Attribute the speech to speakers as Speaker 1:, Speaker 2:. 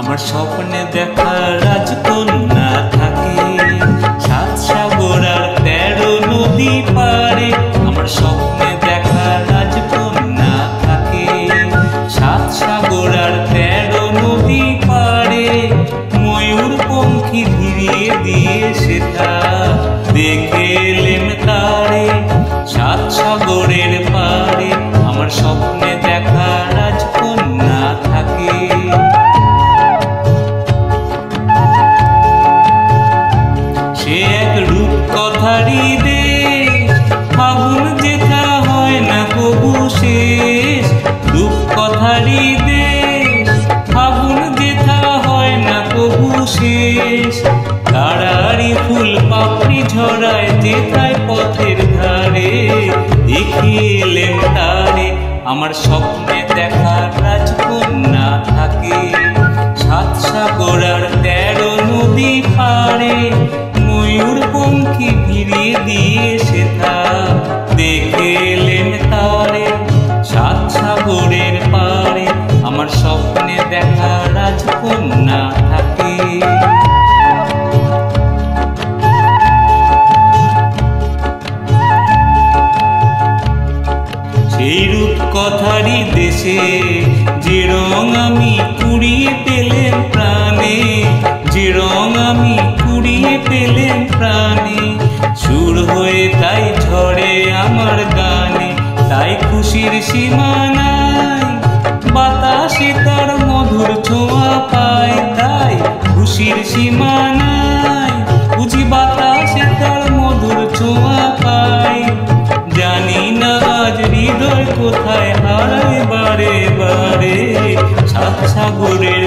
Speaker 1: আমার স্বপ্নে দেখা রাজকন্যা থাকে সাত সাগর আর 13 নদী পারে। আমার স্বপ্নে দেখা রাজকন্যা থাকে সাত সাগর আর 13 নদী পারে। ময়ূর পঙ্খী ধীরে দিয়ে সেটা দেখে এলেন তারে সাত সাগরের পারে। আমার স্বপ্নে দেখা রাজকন্যা থাকে। সে এক রূপকথারই দেশ, ফাগুন যেথা হয় না কবু শেষ। রূপকথারই দেশ, ফাগুন যেথা হয় না কবু শেষ। তারারি ফুল পাপড়ি ঝরায় যেথায় পথের ধারে দেখে এলেন তারে। আমার স্বপ্নে দেখা রাজকন্যা থাকে সাত সাগর আর 13 নদী পারে। ময়ূর পঙ্খী ফিরিয়ে দিয়ে সেটা দেখে এলেন তারে সাত সাগরের পারে। আমার স্বপ্নে দেখা রাজকন্যা থাকে। সেই রূপকথারই দেশে যে রং আমি কুড়িয়ে পেলেন প্রাণে, যে রং আমি কুড়িয়ে পেলেন প্রাণে। সুর হয়ে তাই ঝরে আমার গানে, তাই খুশির সীমা নাই। বাতাসে তার মধুর ছোঁয়া পায়, তাই খুশির সীমা নাই। বুঝি বাতাসে তার মধুর ছোঁয়া পায়। জানি না আজ হৃদয় কোথায় হারায় বারে বারে সাত সাগরের